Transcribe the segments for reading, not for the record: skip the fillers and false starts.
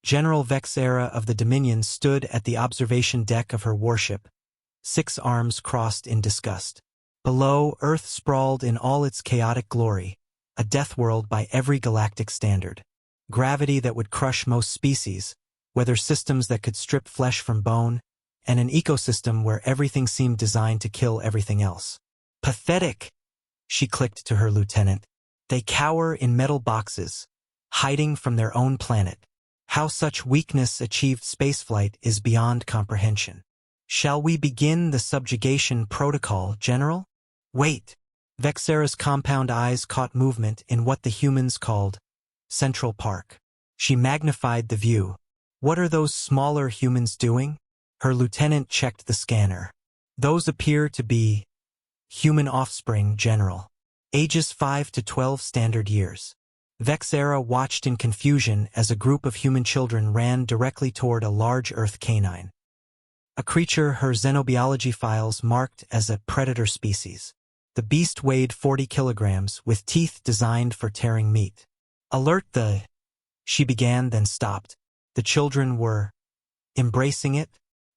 General Vexera of the Dominion stood at the observation deck of her warship, 6 arms crossed in disgust. Below, Earth sprawled in all its chaotic glory, a death world by every galactic standard. Gravity that would crush most species, weather systems that could strip flesh from bone, and an ecosystem where everything seemed designed to kill everything else. Pathetic, she clicked to her lieutenant. They cower in metal boxes, hiding from their own planet. How such weakness achieved spaceflight is beyond comprehension. Shall we begin the subjugation protocol, General? Wait. Vexera's compound eyes caught movement in what the humans called Central Park. She magnified the view. What are those smaller humans doing? Her lieutenant checked the scanner. Those appear to be human offspring, General. Ages 5 to 12 standard years. Vexera watched in confusion as a group of human children ran directly toward a large Earth canine. A creature her xenobiology files marked as a predator species. The beast weighed 40 kilograms, with teeth designed for tearing meat. Alert the... She began, then stopped. The children were embracing it.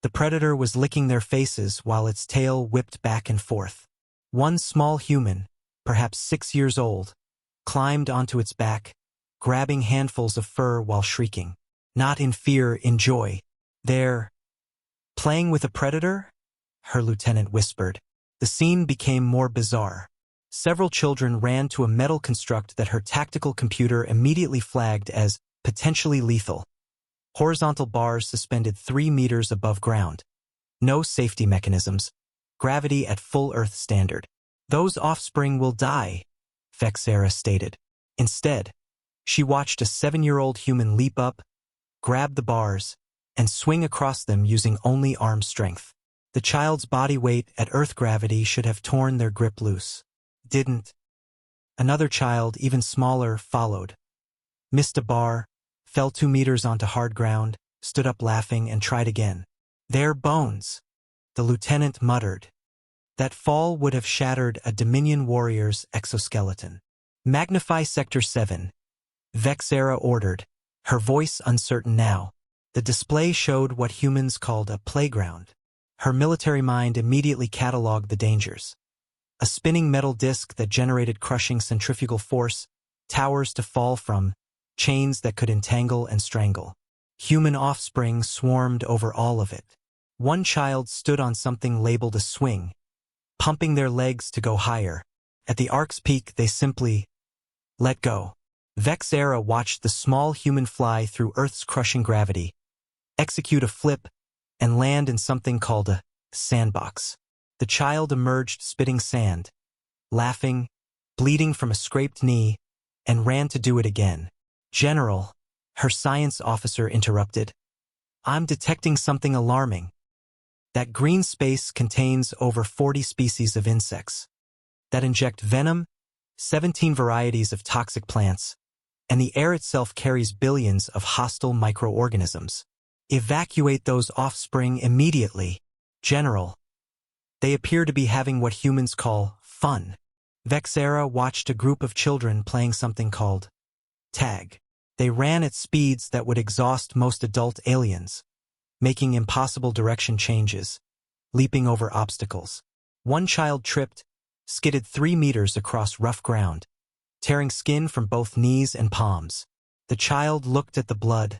The predator was licking their faces while its tail whipped back and forth. One small human, perhaps 6 years old, climbed onto its back, grabbing handfuls of fur while shrieking. Not in fear, in joy. They're playing with a predator? Her lieutenant whispered. The scene became more bizarre. Several children ran to a metal construct that her tactical computer immediately flagged as potentially lethal. Horizontal bars suspended 3 meters above ground. No safety mechanisms. Gravity at full Earth standard. Those offspring will die, Vexera stated. Instead, she watched a 7-year-old human leap up, grab the bars, and swing across them using only arm strength. The child's body weight at Earth gravity should have torn their grip loose. Didn't. Another child, even smaller, followed. Missed a bar, fell 2 meters onto hard ground, stood up laughing, and tried again. They're bones, the lieutenant muttered. That fall would have shattered a Dominion warrior's exoskeleton. Magnify Sector 7, Vexera ordered, her voice uncertain now. The display showed what humans called a playground. Her military mind immediately cataloged the dangers. A spinning metal disc that generated crushing centrifugal force, towers to fall from, chains that could entangle and strangle. Human offspring swarmed over all of it. One child stood on something labeled a swing, pumping their legs to go higher. At the arc's peak, they simply let go. Vexera watched the small human fly through Earth's crushing gravity, execute a flip, and land in something called a sandbox. The child emerged spitting sand, laughing, bleeding from a scraped knee, and ran to do it again. General, her science officer interrupted. I'm detecting something alarming. That green space contains over 40 species of insects that inject venom, 17 varieties of toxic plants, and the air itself carries billions of hostile microorganisms. Evacuate those offspring immediately, General. They appear to be having what humans call fun. Vexera watched a group of children playing something called tag. They ran at speeds that would exhaust most adult aliens, making impossible direction changes, leaping over obstacles. One child tripped, skidded 3 meters across rough ground, tearing skin from both knees and palms. The child looked at the blood,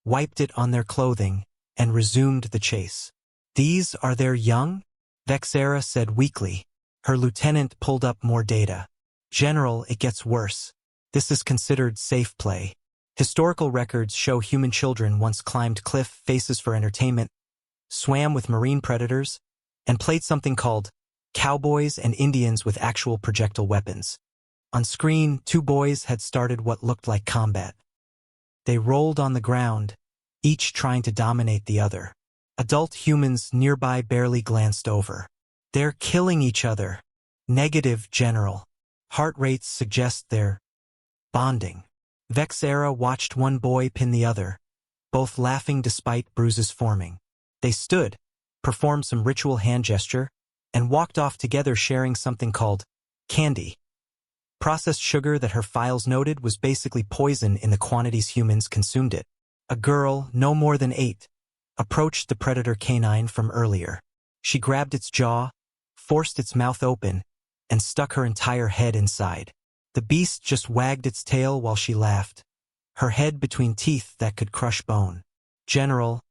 wiped it on their clothing, and resumed the chase. These are their young? Vexera said weakly. Her lieutenant pulled up more data. General, it gets worse. This is considered safe play. Historical records show human children once climbed cliff faces for entertainment, swam with marine predators, and played something called cowboys and Indians with actual projectile weapons. On screen, 2 boys had started what looked like combat. They rolled on the ground, each trying to dominate the other. Adult humans nearby barely glanced over. They're killing each other. Negative, General. Heart rates suggest they're bonding. Vexera watched one boy pin the other, both laughing despite bruises forming. They stood, performed some ritual hand gesture, and walked off together sharing something called candy. Processed sugar that her files noted was basically poison in the quantities humans consumed it. A girl, no more than 8, approached the predator canine from earlier. She grabbed its jaw, forced its mouth open, and stuck her entire head inside. The beast just wagged its tail while she laughed, her head between teeth that could crush bone. "General,"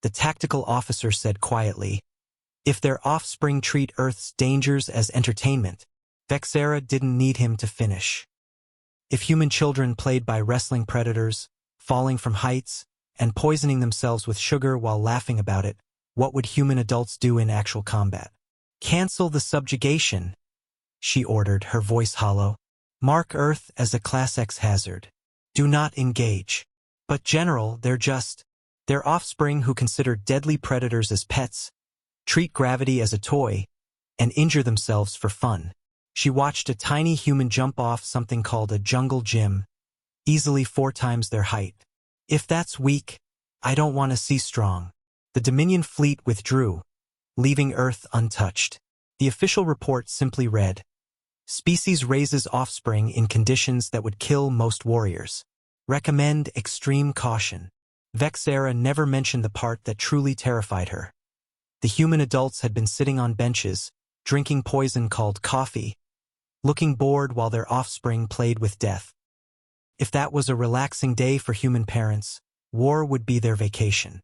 the tactical officer said quietly, "if their offspring treat Earth's dangers as entertainment," Vexera didn't need him to finish. "If human children played by wrestling predators, falling from heights, and poisoning themselves with sugar while laughing about it, what would human adults do in actual combat?" "Cancel the subjugation," she ordered, her voice hollow. "Mark Earth as a Class X hazard. Do not engage." "But General, they're offspring who consider deadly predators as pets, treat gravity as a toy, and injure themselves for fun." She watched a tiny human jump off something called a jungle gym, easily 4 times their height. "If that's weak, I don't want to see strong." The Dominion fleet withdrew, leaving Earth untouched. The official report simply read, "Species raises offspring in conditions that would kill most warriors. Recommend extreme caution." Vexera never mentioned the part that truly terrified her. The human adults had been sitting on benches, drinking poison called coffee, looking bored while their offspring played with death. If that was a relaxing day for human parents, war would be their vacation.